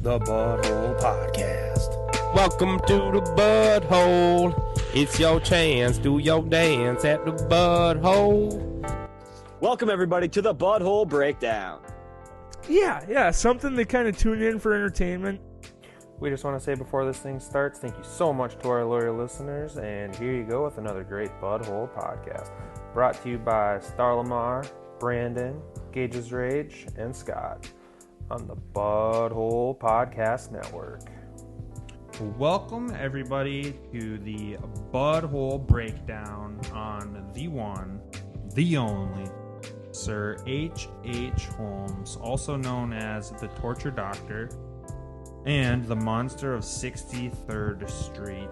The Butthole Podcast. Welcome to the Butthole. It's your chance. Do your dance at the Butthole. Welcome, everybody, to the Butthole Breakdown. Yeah, something to kind of tune in for entertainment. We just want to say before this thing starts, thank you so much to our loyal listeners, and here you go with another great Butthole Podcast. Brought to you by Star Lamar, Brandon, Gage's Rage, and Scott on the Butthole Podcast Network. Welcome, everybody, to the Butthole Breakdown on the one, the only, Sir H.H. Holmes, also known as the Torture Doctor, and the Monster of 63rd Street.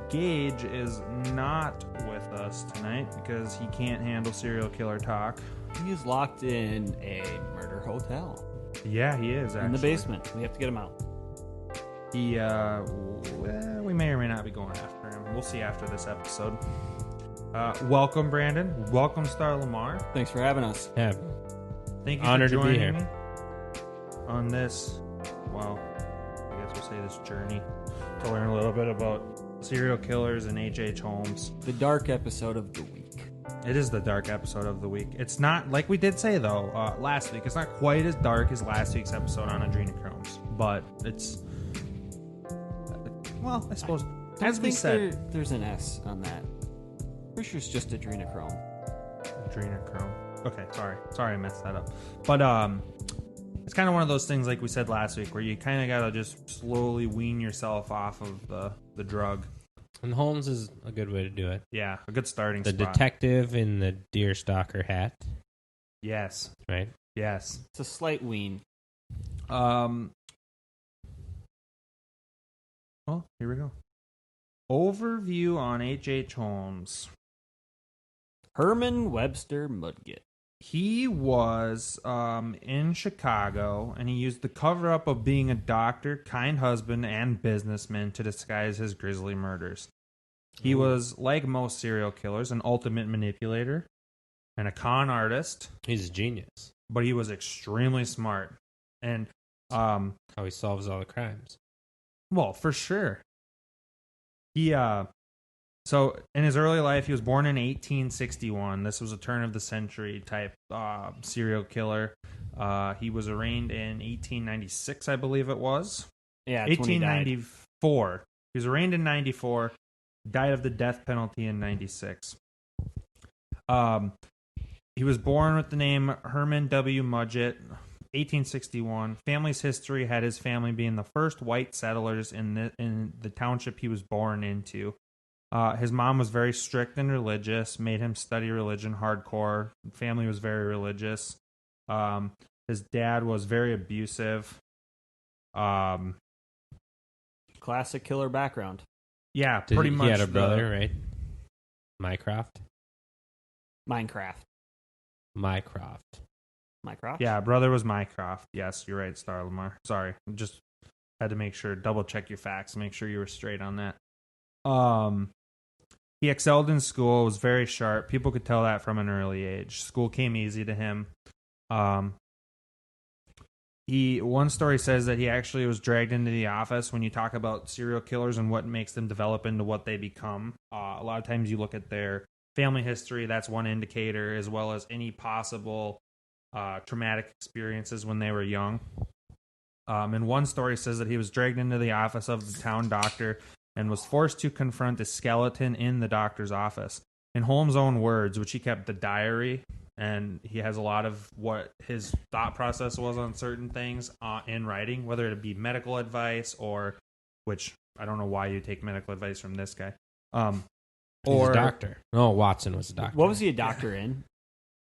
Gage is not with us tonight because he can't handle serial killer talk. He's locked in a murder hotel. Yeah, he is, actually. In the basement. We have to get him out. He, we may or may not be going after him. We'll see after this episode. Welcome, Brandon. Welcome, Star Lamar. Thanks for having us. Yeah, Thank you honored for joining to be here. me on this, well, I guess we'll say this journey to learn a little bit about serial killers and H.H. Holmes. The dark episode of the week. It is the dark episode of the week. It's not, like we did say, though, last week, it's not quite as dark as last week's episode on adrenochromes, but it's, well, I suppose, as we said. There's an S on that. Pretty sure it's just adrenochrome. Adrenochrome. Okay, sorry I messed that up. But it's kind of one of those things, like we said last week, where you kind of gotta just slowly wean yourself off of the drug. And Holmes is a good way to do it. Yeah, a good starting The spot. detective in the deer stalker hat, Yes, right? yes. It's a slight wean. Well, here we go. Overview on H.H. Holmes. Herman Webster Mudgett. He was in Chicago, and he used the cover-up of being a doctor, kind husband, and businessman to disguise his grisly murders. He was, like most serial killers, an ultimate manipulator and a con artist, He's a genius. but he was extremely smart. And, How he solves all the crimes. well, for sure. He, so in his early life, he was born in 1861. This was a turn-of-the-century type serial killer. He was arraigned in 1896, I believe it was. Yeah, it's when he died. 1894. He was arraigned in 94. Died of the death penalty in 96. He was born with the name Herman W. Mudgett, 1861. Family's history had his family being the first white settlers in the township he was born into. His mom was very strict and religious, made him study religion hardcore. Family was very religious. His dad was very abusive. Classic killer background. Yeah, pretty much. He had a brother, right? Mycroft. Minecraft. Yeah, brother was Mycroft. Yes, you're right, Star Lamar. Sorry, just had to make sure, double check your facts, make sure you were straight on that. He excelled in school, was very sharp. People could tell that from an early age. School came easy to him. One story says that he actually was dragged into the office. When you talk about serial killers and what makes them develop into what they become, a lot of times you look at their family history. That's one indicator, as well as any possible traumatic experiences when they were young. And one story says that he was dragged into the office of the town doctor and was forced to confront a skeleton in the doctor's office. In Holmes' own words, which he kept the diary, and he has a lot of what his thought process was on certain things in writing, whether it be medical advice or, which I don't know why you take medical advice from this guy. He's a doctor. No, Watson was a doctor. What was he a doctor in?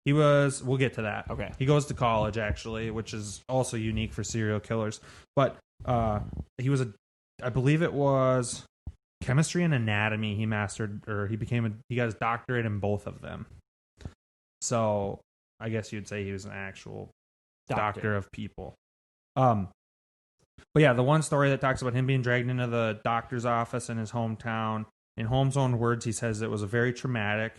He was, we'll get to that. Okay. He goes to college, actually, which is also unique for serial killers. But he was I believe it was chemistry and anatomy he mastered, or he got his doctorate in both of them. So I guess you'd say he was an actual doctor of people. But yeah, the one story that talks about him being dragged into the doctor's office in his hometown, in Holmes' own words, he says it was a very traumatic,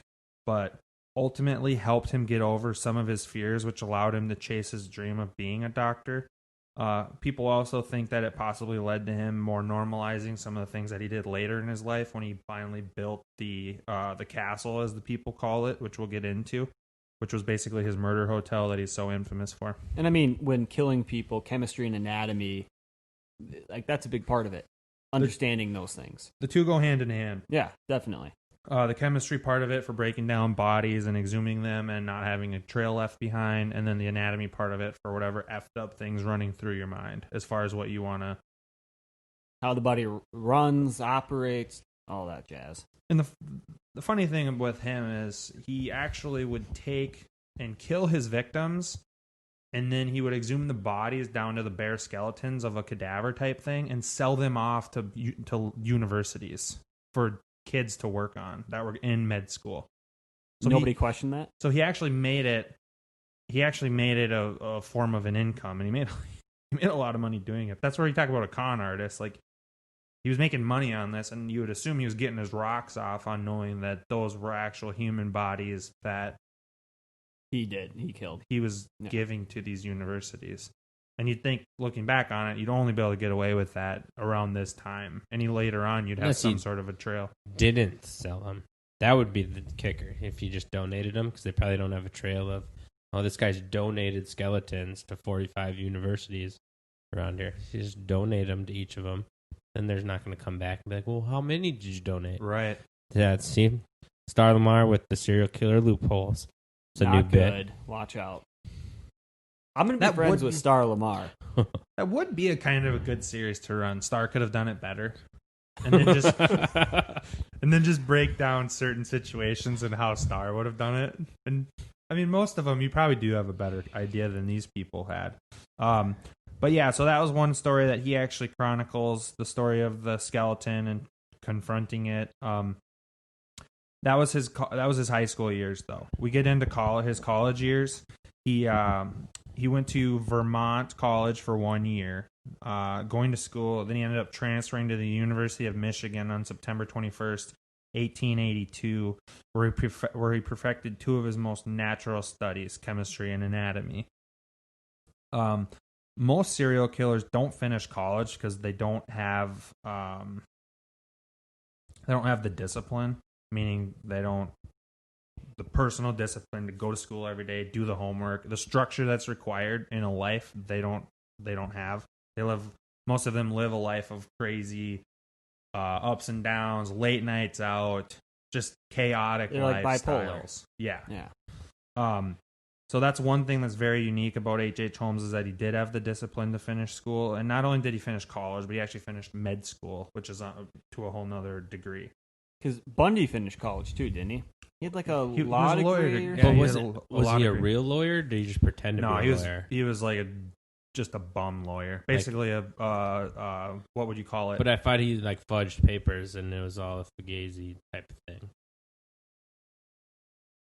but ultimately helped him get over some of his fears, which allowed him to chase his dream of being a doctor. People also think that it possibly led to him more normalizing some of the things that he did later in his life when he finally built the castle, as the people call it, which we'll get into, which was basically his murder hotel that he's so infamous for. And I mean, when killing people, chemistry and anatomy, like that's a big part of it. Understanding those things. The two go hand in hand. Yeah, definitely. The chemistry part of it for breaking down bodies and exhuming them and not having a trail left behind, and then the anatomy part of it for whatever effed up things running through your mind as far as what you want to... How the body runs, operates, all that jazz. And the funny thing with him is he actually would take and kill his victims, and then he would exhume the bodies down to the bare skeletons of a cadaver type thing and sell them off to universities for kids to work on that were in med school. So nobody questioned that? So he actually made it a form of an income, and he made a lot of money doing it. That's where you talk about a con artist. Like, he was making money on this, and you would assume he was getting his rocks off on knowing that those were actual human bodies that he killed. He was giving to these universities. And you'd think, looking back on it, you'd only be able to get away with that around this time. Any later on, you'd have some sort of a trail. Didn't sell them. That would be the kicker if you just donated them, because they probably don't have a trail of, oh, this guy's donated skeletons to 45 universities around here. You just donate them to each of them. Then there's not going to come back and be like, well, how many did you donate? Right. Yeah, see, Star Lamar with the serial killer loopholes. It's a not new good. bit. Watch out. I'm going to be friends with Star Lamar. That would be a kind of a good series to run. Star could have done it better. And then just break down certain situations and how Star would have done it. And I mean, most of them you probably do have a better idea than these people had. But yeah, so that was one story that he actually chronicles, the story of the skeleton and confronting it. That was his high school years, though. We get into his college years. He went to Vermont College for 1 year, going to school. Then he ended up transferring to the University of Michigan on September 21st, 1882, where he perfected two of his most natural studies, chemistry and anatomy. Most serial killers don't finish college because they don't have the discipline, meaning the personal discipline to go to school every day, do the homework, the structure that's required in a life. They don't have. Most of them live a life of crazy ups and downs, late nights out, just chaotic lifestyles. Like bipolar. Yeah. So that's one thing that's very unique about H.H. Holmes is that he did have the discipline to finish school. And not only did he finish college, but he actually finished med school, which is to a whole nother degree. Because Bundy finished college too, didn't he? He had like he was a lawyer. Yeah, was he a real lawyer, or did he just pretend to be a lawyer? He was like just a bum lawyer. Basically what would you call it? But I thought he like fudged papers and it was all a fugazi type of thing.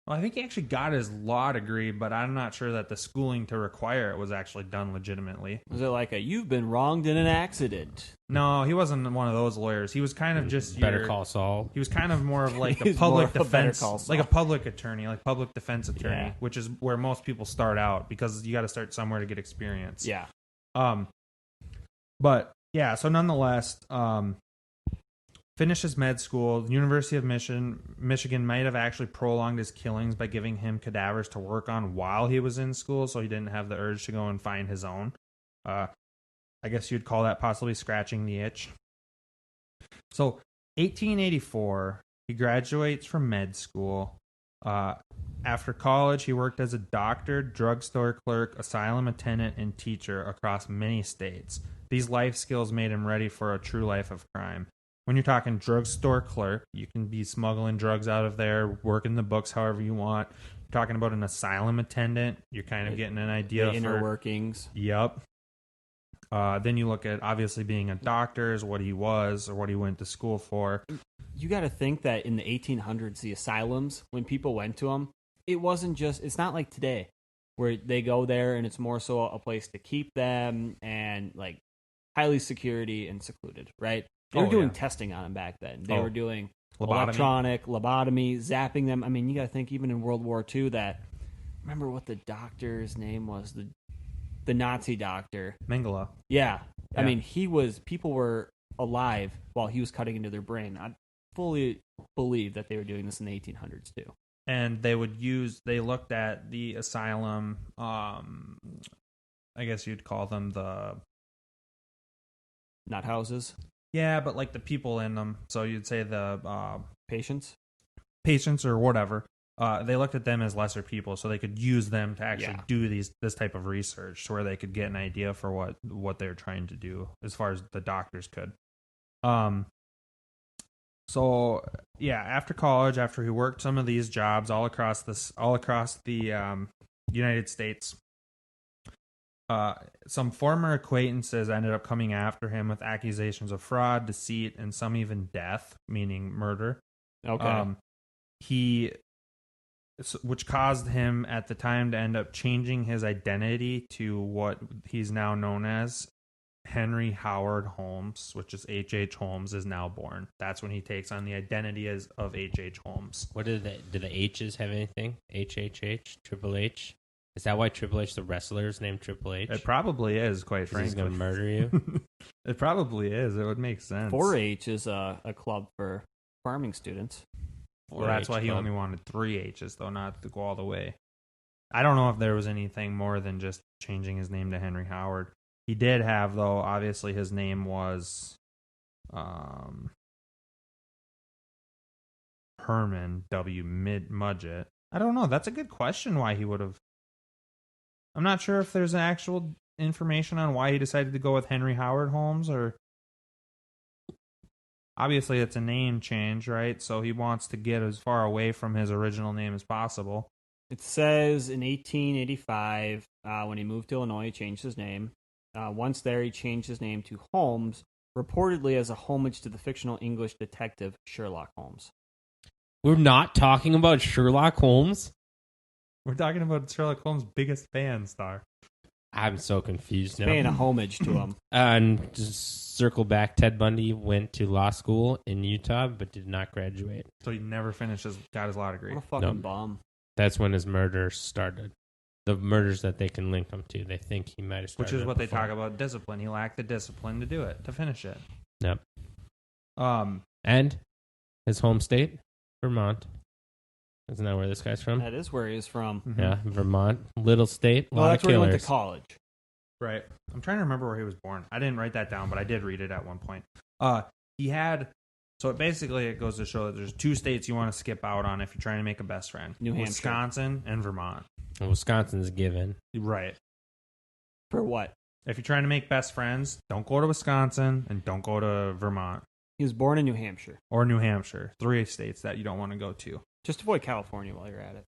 Well, I think he actually got his law degree, but I'm not sure that the schooling to require it was actually done legitimately. Was it like you've been wronged in an accident? No, he wasn't one of those lawyers. He was kind of just Better Call Saul. He was kind of more of like a public defense, like a public attorney, like public defense attorney, which is where most people start out because you got to start somewhere to get experience. Yeah. But yeah, so nonetheless, finishes med school. The University of Michigan might have actually prolonged his killings by giving him cadavers to work on while he was in school, so he didn't have the urge to go and find his own. I guess you'd call that possibly scratching the itch. So, 1884, he graduates from med school. After college, he worked as a doctor, drugstore clerk, asylum attendant, and teacher across many states. These life skills made him ready for a true life of crime. When you're talking drugstore clerk, you can be smuggling drugs out of there, working the books however you want. You're talking about an asylum attendant, you're kind of getting an idea the inner workings. Yep. Then you look at obviously being a doctor is what he was or what he went to school for. You got to think that in the 1800s, the asylums, when people went to them, it's not like today where they go there and it's more so a place to keep them and like highly security and secluded, right? They were doing testing on them back then. They were doing electronic, lobotomy, zapping them. I mean, you got to think even in World War II remember what the doctor's name was? the Nazi doctor. Mengele. Yeah. I Yeah. mean, people were alive while he was cutting into their brain. I fully believe that they were doing this in the 1800s too. And they looked at the asylum, I guess you'd call them Not houses, but like the people in them. So you'd say the patients. patients or whatever. They looked at them as lesser people, so they could use them to actually do this type of research, to where they could get an idea for what they're trying to do, as far as the doctors could. So yeah, after college, after he worked some of these jobs all across the United States, some former acquaintances ended up coming after him with accusations of fraud, deceit, and some even death, meaning murder. Okay. Which caused him at the time to end up changing his identity to what he's now known as Henry Howard Holmes, which is H.H. Holmes is now born. That's when he takes on the identity of H.H. Holmes. What do the H's have anything? HHH? Triple H? Is that why Triple H, the wrestler, is named Triple H? It probably is, quite 'Cause frankly. he's going to murder you? It probably is. It would make sense. 4-H is a club for farming students. Well, that's why he only wanted 3 H's, though, not to go all the way. I don't know if there was anything more than just changing his name to Henry Howard. He did have, though, obviously his name was Herman W. Mudgett. I don't know. That's a good question why he would have. I'm not sure if there's actual information on why he decided to go with Henry Howard Holmes, or obviously it's a name change, right? So he wants to get as far away from his original name as possible. It says in 1885, when he moved to Illinois, he changed his name. Once there, he changed his name to Holmes, reportedly as a homage to the fictional English detective Sherlock Holmes. We're not talking about Sherlock Holmes? We're talking about Sherlock Holmes' biggest fan, Star. I'm so confused now. Paying a homage to him. And just circle back, Ted Bundy went to law school in Utah, but did not graduate. So he never got his law degree. What a fucking Nope. bum. That's when his murder started. The murders that they can link him to, they think he might have started. Which is what they before. talk about discipline. He lacked the discipline to do it, to finish it. Yep. Um, And his home state, Vermont. Isn't that where this guy's from? That is where he is from. mhm. Yeah, Vermont. Little state. Well, Lot that's of where he killers. went to college. Right. I'm trying to remember where he was born. I didn't write that down, but I did read it at one point. He had. So it goes to show that there's 2 states you want to skip out on if you're trying to make a best friend: New Hampshire. Wisconsin and Vermont. Well, Wisconsin's given. Right. For what? If you're trying to make best friends, don't go to Wisconsin and don't go to Vermont He was born in New Hampshire. or New Hampshire. 3 states that you don't want to go to. Just avoid California while you're at it.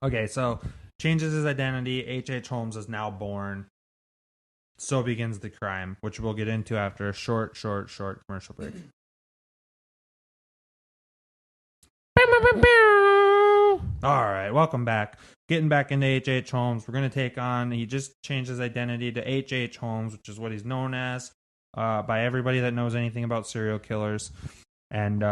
Okay, so changes his identity. H.H. Holmes is now born. So begins the crime, which we'll get into after a short commercial break. All right, welcome back. Getting back into H.H. Holmes. We're going to take on, he just changed his identity to H.H. Holmes, which is what he's known as by everybody that knows anything about serial killers. And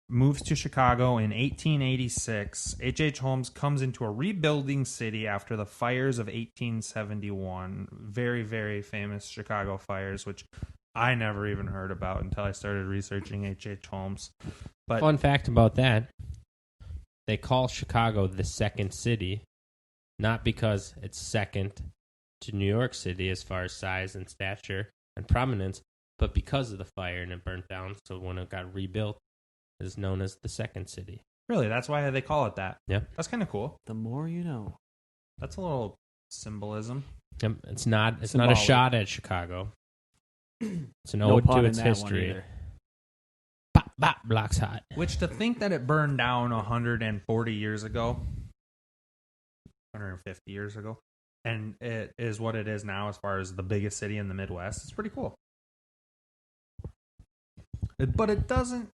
moves to Chicago in 1886. H.H. Holmes comes into a rebuilding city after the fires of 1871. Very, very famous Chicago fires, which I never even heard about until I started researching H.H. Holmes. But Fun fact about that, they call Chicago the second city, not because it's second to New York City as far as size and stature and prominence, but because of the fire and it burnt down. So when it got rebuilt, it is known as the second city. really, that's why they call it that. Yeah. That's kind of cool. The more you know. That's a little symbolism. It's not a Symbolic. shot at Chicago. It's an No ode pun to in its that one history. either. Bop, bop, blocks hot. Which, to think that it burned down 140 years ago, 150 years ago, and it is what it is now as far as the biggest city in the Midwest, it's pretty cool. But it doesn't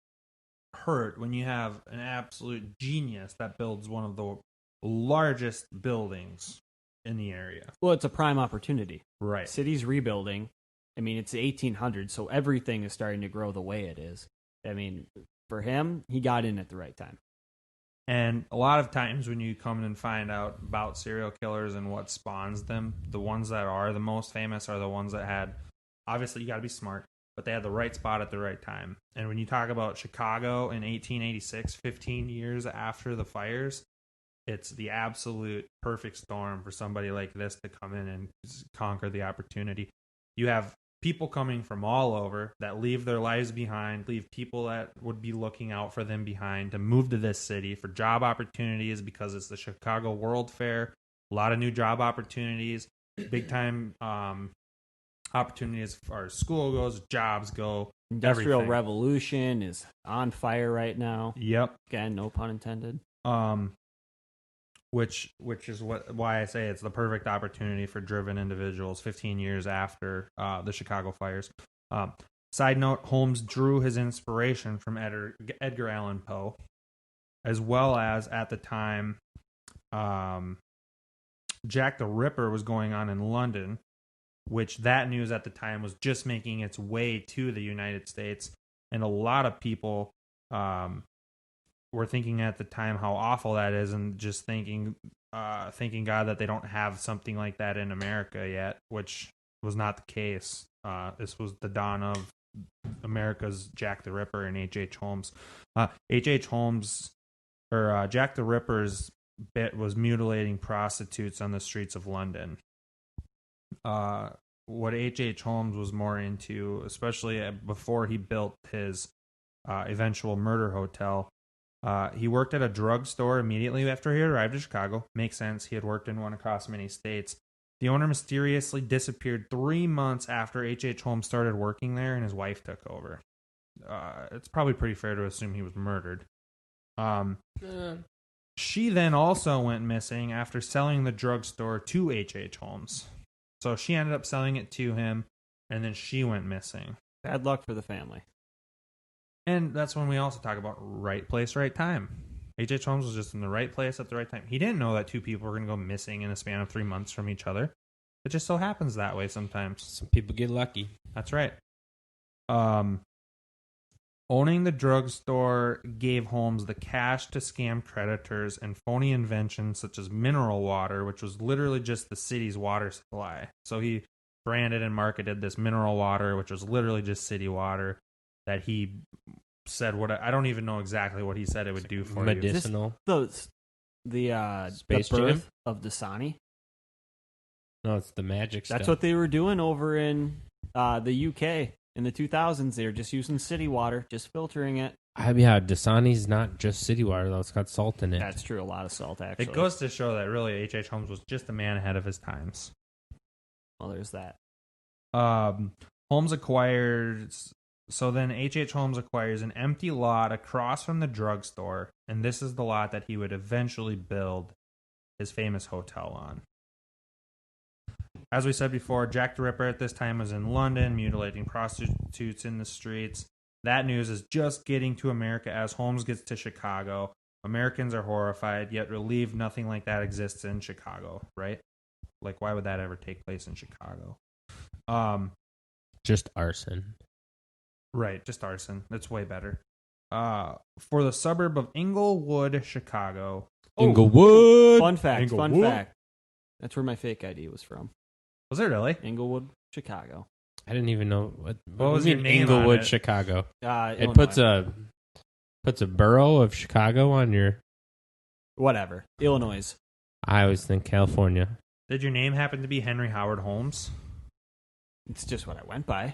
hurt when you have an absolute genius that builds one of the largest buildings in the area. Well, it's a prime opportunity. Right. City's rebuilding. I mean, it's the 1800s, so everything is starting to grow the way it is. I mean, for him, he got in at the right time. And a lot of times when you come and find out about serial killers and what spawns them, the ones that are the most famous are the ones that had, obviously you got to be smart, but they had the right spot at the right time. And when you talk about Chicago in 1886, 15 years after the fires, it's the absolute perfect storm for somebody like this to come in and conquer the opportunity. You have people coming from all over that leave their lives behind, leave people that would be looking out for them behind to move to this city for job opportunities because it's the Chicago World Fair. A lot of new job opportunities, big time opportunities as far as school goes, jobs go. Industrial everything. Revolution is on fire right now. Yep. Again, no pun intended. Which is why I say it's the perfect opportunity for driven individuals 15 years after the Chicago fires. Side note, Holmes drew his inspiration from Edgar Allan Poe, as well as at the time Jack the Ripper was going on in London, which that news at the time was just making its way to the United States. And a lot of people were thinking at the time how awful that is, and just thinking God that they don't have something like that in America yet, which was not the case. This was the dawn of America's Jack the Ripper and H.H. Holmes. H.H. Holmes, or Jack the Ripper's bit was mutilating prostitutes on the streets of London. What H.H. Holmes was more into, especially before he built his eventual murder hotel, he worked at a drugstore immediately after he arrived in Chicago. Makes sense. He had worked in one across many states. The owner mysteriously disappeared 3 months after H.H. Holmes started working there, and his wife took over. It's probably pretty fair to assume he was murdered. She then also went missing after selling the drugstore to H.H. Holmes. So she ended up selling it to him, and then she went missing. Bad luck for the family. And that's when we also talk about right place, right time. H.H. Holmes was just in the right place at the right time. He didn't know that two people were going to go missing in a span of 3 months from each other. It just so happens that way sometimes. Some people get lucky. That's right. Owning the drugstore gave Holmes the cash to scam creditors and phony inventions such as mineral water, which was literally just the city's water supply. So he branded and marketed this mineral water, which was literally just city water, that he said I don't even know exactly what he said it would do for medicinal. The Space the birth Jam? of Dasani. No, it's the magic stuff. That's what they were doing over in the UK in the 2000s. They were just using city water, just filtering it. Yeah, Dasani's not just city water, though. It's got salt in it. That's true. A lot of salt, actually. It goes to show that really H.H. Holmes was just a man ahead of his times. Well, there's that. Holmes acquires... So then H.H. Holmes acquires an empty lot across from the drugstore, and this is the lot that he would eventually build his famous hotel on. As we said before, Jack the Ripper at this time was in London, mutilating prostitutes in the streets. That news is just getting to America as Holmes gets to Chicago. Americans are horrified, yet relieved nothing like that exists in Chicago, right? Like, why would that ever take place in Chicago? Just arson. Right, just arson. That's way better. For the suburb of Englewood, Chicago. Inglewood! Fun fact, Inglewood. fun fact. That's where my fake ID was from. Was it really? Inglewood, Chicago. I didn't even know what was you your mean name on Inglewood, it? Chicago. It Illinois. puts a borough of Chicago on your. Whatever. Illinois. I always think California. Did your name happen to be Henry Howard Holmes? It's just what I went by.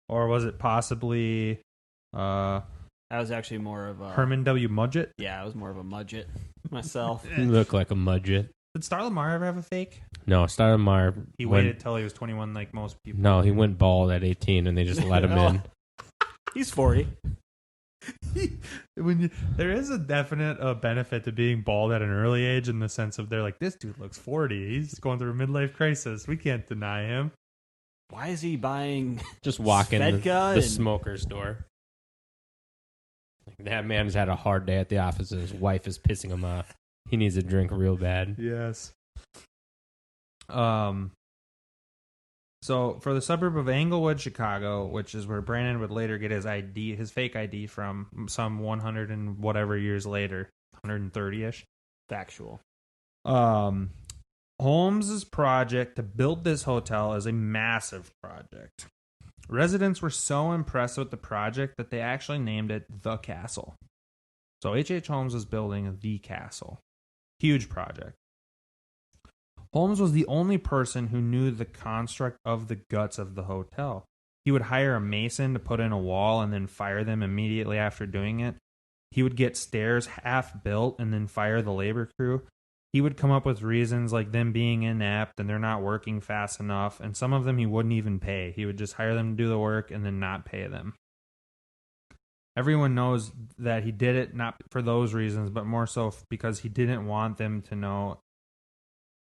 Or was it possibly I was actually more of a... Herman W. Mudgett? Yeah, I was more of a mudget myself. You look like a mudget. Did Star Lamar ever have a fake? No, Stoudemire. He waited till he was 21 like most people. No, he went bald at 18 and they just let him in. He's 40. There is a definite benefit to being bald at an early age in the sense of they're like, this dude looks 40. He's going through a midlife crisis. We can't deny him. Why is he buying Just walk in Svedka the and- smoker's door. Like, that man has had a hard day at the office and his wife is pissing him off. He needs a drink real bad. Yes. So for the suburb of Englewood, Chicago, which is where Brandon would later get his ID, his fake ID from some 100 and whatever years later, 130-ish. Factual. Holmes's project to build this hotel is a massive project. Residents were so impressed with the project that they actually named it The Castle. So H.H. Holmes was building The Castle. Huge project. Holmes was the only person who knew the construct of the guts of the hotel. He would hire a mason to put in a wall and then fire them immediately after doing it. He would get stairs half built and then fire the labor crew. He would come up with reasons like them being inept and they're not working fast enough, and some of them he wouldn't even pay. He would just hire them to do the work and then not pay them. Everyone knows that he did it not for those reasons, but more so because he didn't want them to know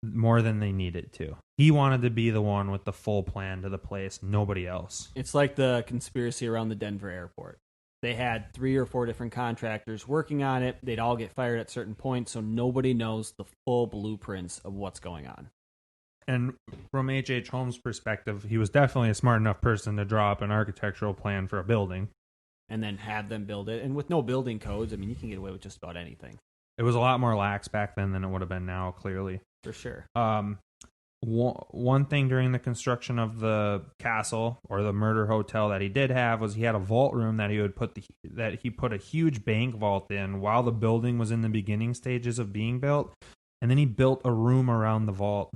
more than they needed to. He wanted to be the one with the full plan to the place, nobody else. It's like the conspiracy around the Denver airport. They had 3 or 4 different contractors working on it. They'd all get fired at certain points, so nobody knows the full blueprints of what's going on. And from H.H. Holmes' perspective, he was definitely a smart enough person to draw up an architectural plan for a building. And then have them build it. And with no building codes, I mean, you can get away with just about anything. It was a lot more lax back then than it would have been now, clearly. For sure. One thing during the construction of the castle or the murder hotel that he did have was he had a vault room that he put a huge bank vault in while the building was in the beginning stages of being built, and then he built a room around the vault.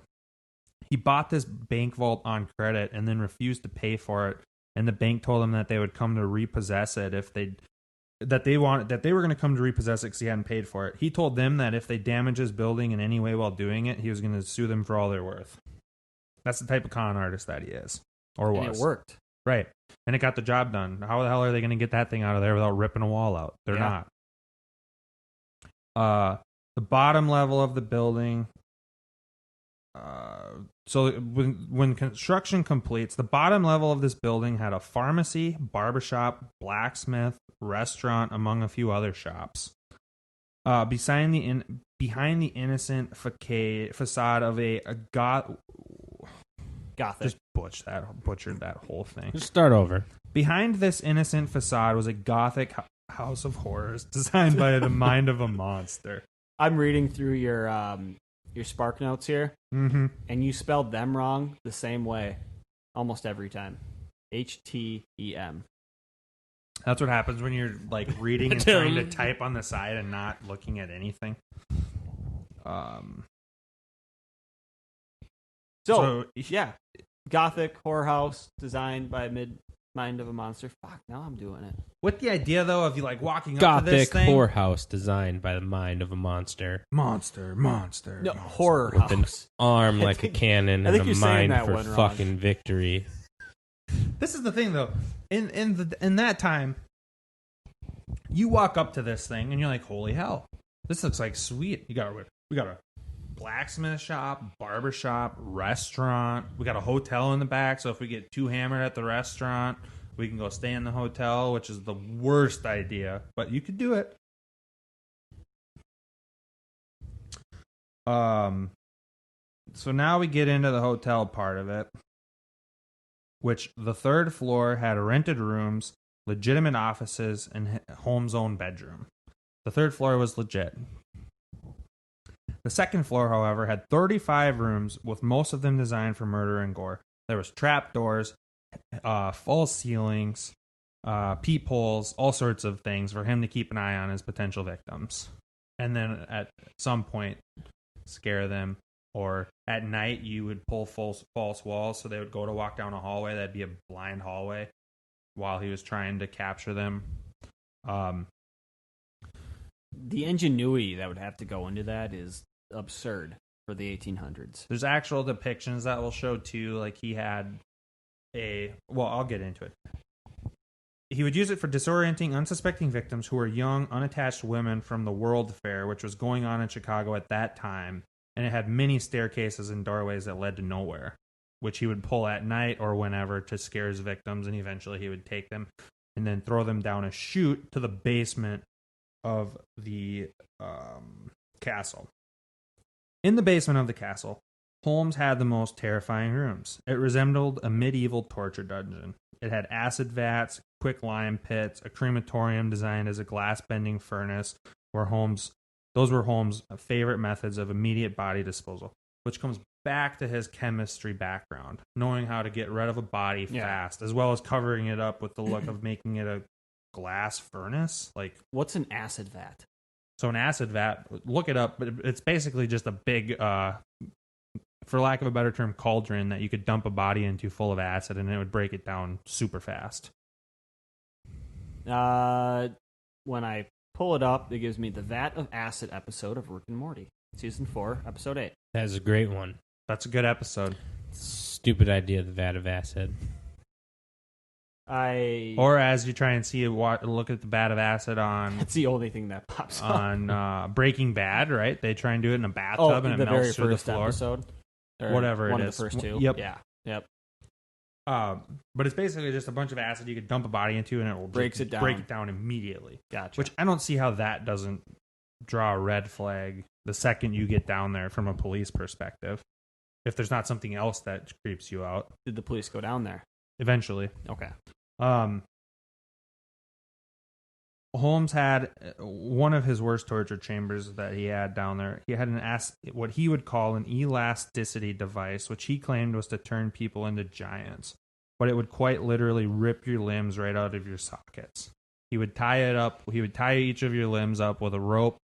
He bought this bank vault on credit and then refused to pay for it, and the bank told him that they would come to repossess it if they were going to come to repossess it because he hadn't paid for it. He told them that if they damaged his building in any way while doing it, he was going to sue them for all they're worth. That's the type of con artist that he is, or was. And it worked. Right. And it got the job done. How the hell are they going to get that thing out of there without ripping a wall out? They're not. The bottom level of the building... So when construction completes, the bottom level of this building had a pharmacy, barbershop, blacksmith, restaurant, among a few other shops. Behind the innocent facade of a Gothic. Just butchered that whole thing. Just start over. Behind this innocent facade was a Gothic house of horrors designed by the mind of a monster. I'm reading through your Spark Notes here, Mm-hmm. and you spelled them wrong the same way almost every time. HTEM. That's what happens when you're like reading and trying to type on the side and not looking at anything. So yeah, Gothic horror house designed by mind of a monster. Fuck, now I'm doing it. With the idea though of you like walking up to this Gothic thing, whorehouse designed by the mind of a monster. monster. No, horror With an house. arm like a cannon I think and a you're saying mind that for one wrong. fucking victory. This is the thing though. In that time, you walk up to this thing and you're like, holy hell, this looks like sweet. We got a blacksmith shop, barber shop, restaurant. We got a hotel in the back, so if we get too hammered at the restaurant, we can go stay in the hotel, which is the worst idea, but you could do it. So now we get into the hotel part of it, which the third floor had rented rooms, legitimate offices, and Holmes' own bedroom. The third floor was legit. The second floor, however, had 35 rooms, with most of them designed for murder and gore. There was trapdoors, false ceilings, peepholes, all sorts of things for him to keep an eye on his potential victims. And then at some point, scare them. Or at night, you would pull false walls so they would go to walk down a hallway. That'd be a blind hallway while he was trying to capture them. The ingenuity that would have to go into that is absurd for the 1800s. There's actual depictions that will show too, like he had I'll get into it. He would use it for disorienting unsuspecting victims who were young, unattached women from the World Fair, which was going on in Chicago at that time, and it had many staircases and doorways that led to nowhere, which he would pull at night or whenever to scare his victims, and eventually he would take them and then throw them down a chute to the basement of the castle. In the basement of the castle, Holmes had the most terrifying rooms. It resembled a medieval torture dungeon. It had acid vats, quicklime pits, a crematorium designed as a glass-bending furnace, those were Holmes' favorite methods of immediate body disposal, which comes back to his chemistry background, knowing how to get rid of a body fast, as well as covering it up with the look of making it a glass furnace. Like, what's an acid vat? So an acid vat, look it up, but it's basically just a big, for lack of a better term, cauldron that you could dump a body into full of acid, and it would break it down super fast. When I pull it up, it gives me the Vat of Acid episode of Rick and Morty, season 4, episode 8. That's a great one. That's a good episode. Stupid idea, the vat of acid. Or as you try and see, look at the vat of acid on. That's the only thing that pops up on Breaking Bad, right? They try and do it in a bathtub, and it melts through the floor. Episode, whatever it is, one of the first two. Yep. Yeah. Yep. But it's basically just a bunch of acid you could dump a body into, and it will break it down immediately. Gotcha. Which I don't see how that doesn't draw a red flag the second you get down there from a police perspective. If there's not something else that creeps you out. Did the police go down there? Eventually. Okay. Holmes had one of his worst torture chambers that he had down there. He had what he would call an elasticity device, which he claimed was to turn people into giants. But it would quite literally rip your limbs right out of your sockets. He would tie it up. He would tie each of your limbs up with a rope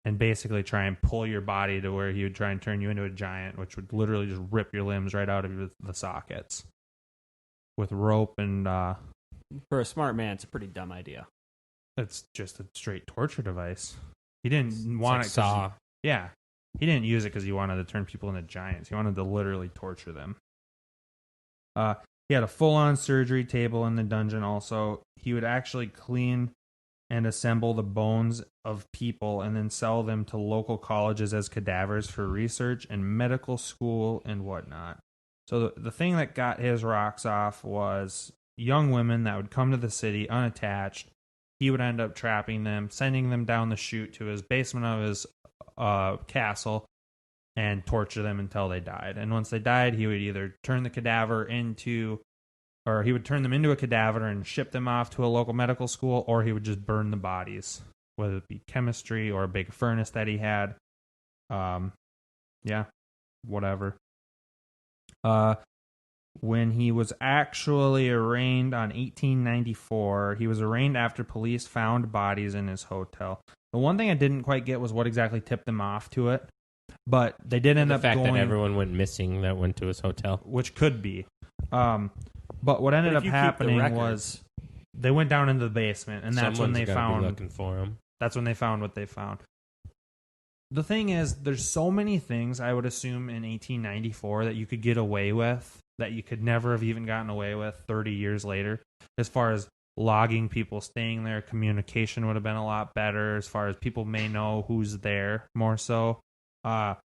and basically try and pull your body to where he would try and turn you into a giant, which would literally just rip your limbs right out of the sockets with rope and... For a smart man, it's a pretty dumb idea. It's just a straight torture device. He didn't want it. Saw. Yeah. He didn't use it because he wanted to turn people into giants. He wanted to literally torture them. He had a full-on surgery table in the dungeon also. He would actually clean and assemble the bones of people and then sell them to local colleges as cadavers for research and medical school and whatnot. So the thing that got his rocks off was young women that would come to the city unattached. He would end up trapping them, sending them down the chute to his basement of his castle, and torture them until they died. And once they died, he would either turn the cadaver into, or he would turn them into a cadaver and ship them off to a local medical school, or he would just burn the bodies, whether it be chemistry or a big furnace that he had. Yeah, whatever. When he was actually arraigned on 1894, he was arraigned after police found bodies in his hotel. The one thing I didn't quite get was what exactly tipped them off to it, but they did end up going... The fact that everyone went missing that went to his hotel. Which could be. But what ended up happening was they went down into the basement, and that's when they found... looking for him. That's when they found what they found. The thing is, there's so many things I would assume in 1894 that you could get away with that you could never have even gotten away with 30 years later. As far as logging people staying there, communication would have been a lot better. As far as people may know who's there more so. So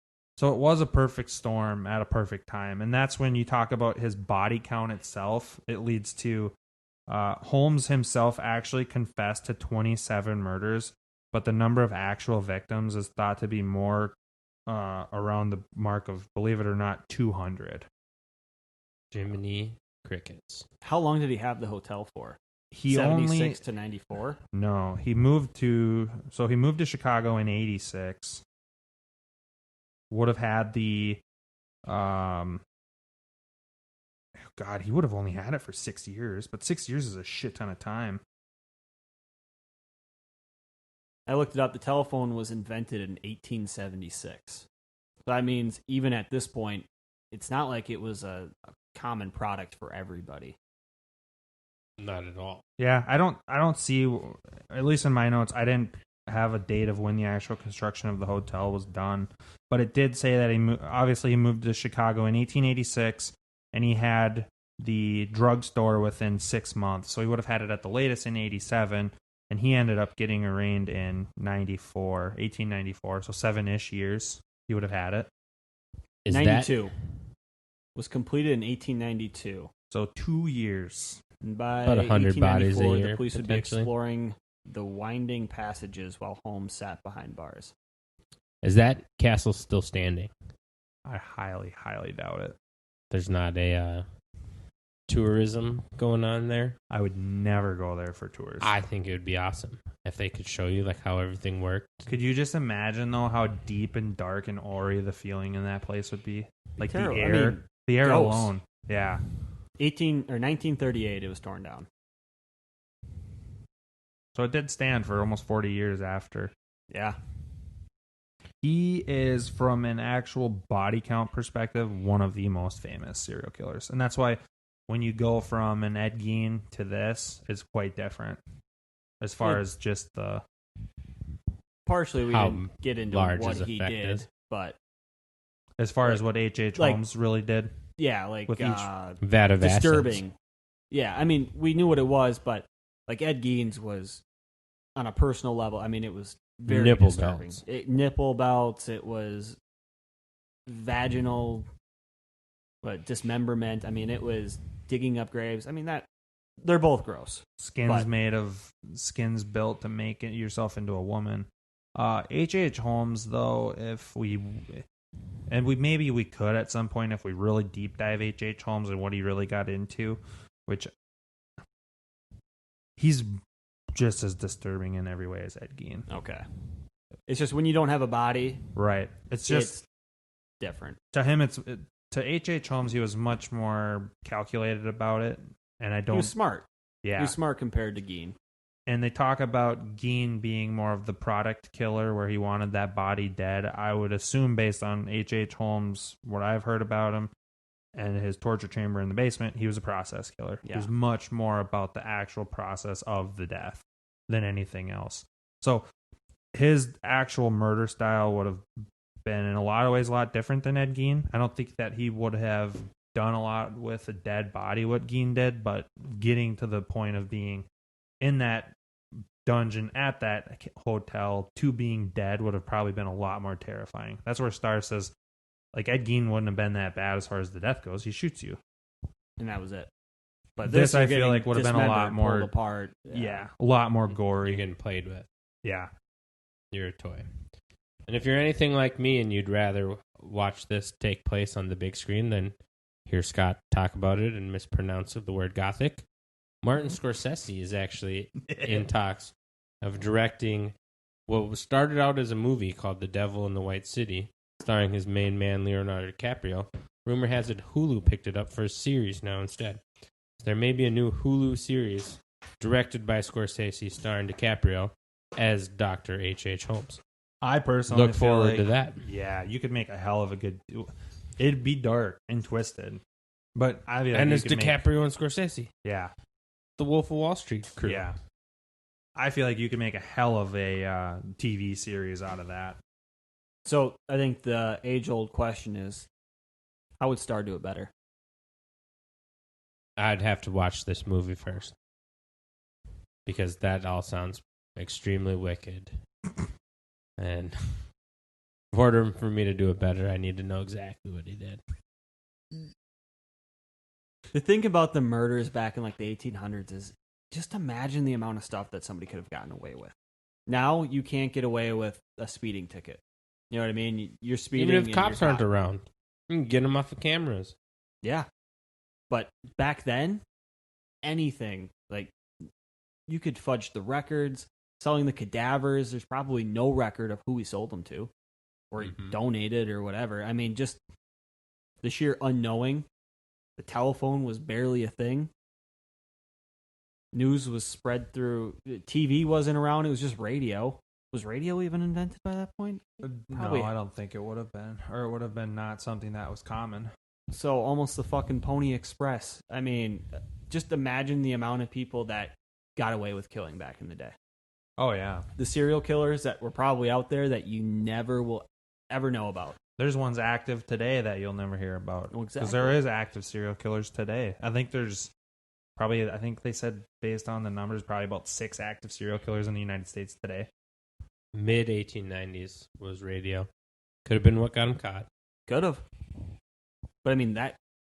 it was a perfect storm at a perfect time. And that's when you talk about his body count itself. It leads to Holmes himself actually confessed to 27 murders, but the number of actual victims is thought to be more around the mark of, believe it or not, 200. Jiminy crickets. How long did he have the hotel for? He 76 to 94? No, he moved to Chicago in 86. Would have had the God, he would have only had it for 6 years, but 6 years is a shit ton of time. I looked it up. The telephone was invented in 1876. So that means even at this point, it's not like it was a common product for everybody. Not at all. Yeah, I don't see, at least in my notes, I didn't have a date of when the actual construction of the hotel was done, but it did say that he moved to Chicago in 1886, and he had the drugstore within 6 months, so he would have had it at the latest in 87, and he ended up getting arraigned in 1894, so 7-ish years he would have had it. 92. Was completed in 1892. So 2 years. And by about 100 bodies a year. The police would be exploring the winding passages while Holmes sat behind bars. Is that castle still standing? I highly, highly doubt it. There's not a tourism going on there. I would never go there for tours. I think it would be awesome if they could show you like how everything worked. Could you just imagine though how deep and dark and airy the feeling in that place would be? Like terrible. the air, I mean, the air ghosts. alone. Yeah. 1938, it was torn down. So it did stand for almost 40 years after. Yeah. He is, from an actual body count perspective, one of the most famous serial killers. And that's why when you go from an Ed Gein to this, it's quite different. As far as just the... Partially, we How didn't get into large what his he effect did, is. but As far as what H.H. like- Holmes really did. yeah, like With each Vat of disturbing. acids. Yeah, I mean, we knew what it was, but like Ed Gein's was on a personal level. I mean, it was very Nipple disturbing. belts. Nipple belts. It was vaginal, dismemberment. I mean, it was digging up graves. I mean, they're both gross. Skins built to make it yourself into a woman. H.H. Holmes, though, maybe we could at some point if we really deep dive H.H. Holmes and what he really got into, which he's just as disturbing in every way as Ed Gein. Okay, it's just when you don't have a body, Right. It's just it's different. to him. To H.H. Holmes, he was much more calculated about it, and I He don't. was smart. Yeah. He was smart compared to Gein. And they talk about Gein being more of the product killer where he wanted that body dead. I would assume based on H.H. Holmes, what I've heard about him and his torture chamber in the basement, he was a process killer. Yeah. He was much more about the actual process of the death than anything else. So his actual murder style would have been in a lot of ways a lot different than Ed Gein. I don't think that he would have done a lot with a dead body what Gein did, but getting to the point of being in that dungeon at that hotel to being dead would have probably been a lot more terrifying. That's where Starr says, like, Ed Gein wouldn't have been that bad as far as the death goes. He shoots you. And that was it. But This, you're I feel getting like, would have been a lot dismembered, more- pulled apart. Yeah. A lot more You're gory. getting played with. Yeah. You're a toy. And if you're anything like me and you'd rather watch this take place on the big screen than hear Scott talk about it and mispronounce the word Gothic, Martin Scorsese is actually in talks of directing what was started out as a movie called The Devil in the White City, starring his main man Leonardo DiCaprio. Rumor has it Hulu picked it up for a series now instead. So there may be a new Hulu series directed by Scorsese starring DiCaprio as Dr. H.H. Holmes. I personally Look feel forward like, to that. Yeah, you could make a hell of a good... It'd be dark and twisted. But I feel like And you it's could DiCaprio and Scorsese, Yeah. the Wolf of Wall Street crew. Yeah. I feel like you could make a hell of a TV series out of that. So I think the age-old question is, how would Starr do it better? I'd have to watch this movie first because that all sounds extremely wicked. And in order for me to do it better, I need to know exactly what he did. The thing about the murders back in like the 1800s is just imagine the amount of stuff that somebody could have gotten away with. Now you can't get away with a speeding ticket. You know what I mean? You're speeding. Even if and cops you're aren't caught. around, you can get them off of cameras. Yeah. But back then, anything, like, you could fudge the records, selling the cadavers. There's probably no record of who he sold them to or he donated or whatever. I mean, just the sheer unknowing. The telephone was barely a thing. News was spread through. TV wasn't around. It was just radio. Was radio even invented by that point? Probably. No, I don't think it would have been. Or it would have been not something that was common. So almost the fucking Pony Express. I mean, just imagine the amount of people that got away with killing back in the day. Oh, yeah. The serial killers that were probably out there that you never will ever know about. There's ones active today that you'll never hear about. Oh, Because exactly. there is active serial killers today. I think there's probably, I think they said based on the numbers, probably about 6 active serial killers in the United States today. Mid 1890s was radio. Could have been what got him caught. Could have. But I mean, that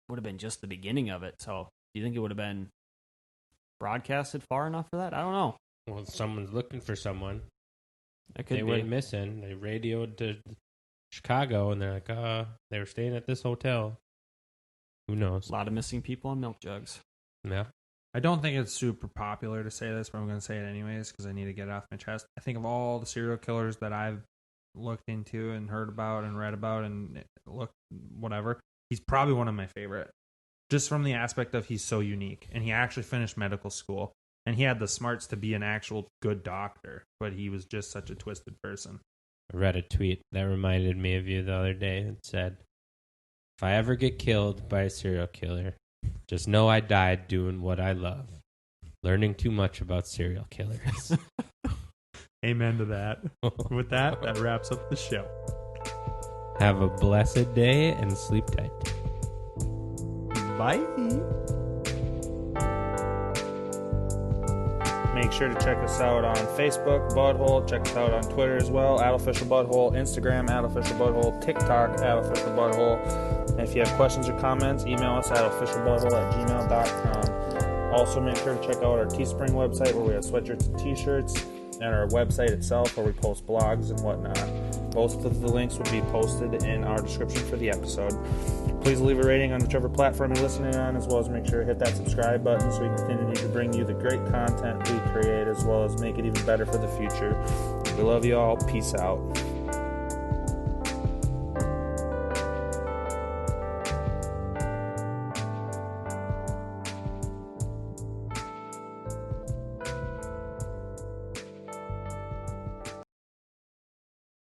would have been just the beginning of it. So do you think it would have been broadcasted far enough for that? I don't know. Well, someone's looking for someone. It could They be. went missing. They radioed to Chicago, and they're like, they were staying at this hotel. Who knows? A lot of missing people on milk jugs. Yeah. I don't think it's super popular to say this, but I'm going to say it anyways because I need to get it off my chest. I think of all the serial killers that I've looked into and heard about and read about and looked whatever, he's probably one of my favorite. Just from the aspect of he's so unique, and he actually finished medical school, and he had the smarts to be an actual good doctor, but he was just such a twisted person. I read a tweet that reminded me of you the other day. It said, "If I ever get killed by a serial killer, just know I died doing what I love, learning too much about serial killers." Amen to that. With that wraps up the show. Have a blessed day and sleep tight. Bye. Make sure to check us out on Facebook, Butthole. Check us out on Twitter as well, @OfficialButthole, Instagram, @OfficialButthole, TikTok, @OfficialButthole. And if you have questions or comments, email us at officialbutthole@gmail.com. Also, make sure to check out our Teespring website where we have sweatshirts and t-shirts, and our website itself where we post blogs and whatnot. Both of the links will be posted in our description for the episode. Please leave a rating on whichever platform you're listening on, as well as make sure to hit that subscribe button so we can continue to bring you the great content we create, as well as make it even better for the future. We love you all. Peace out.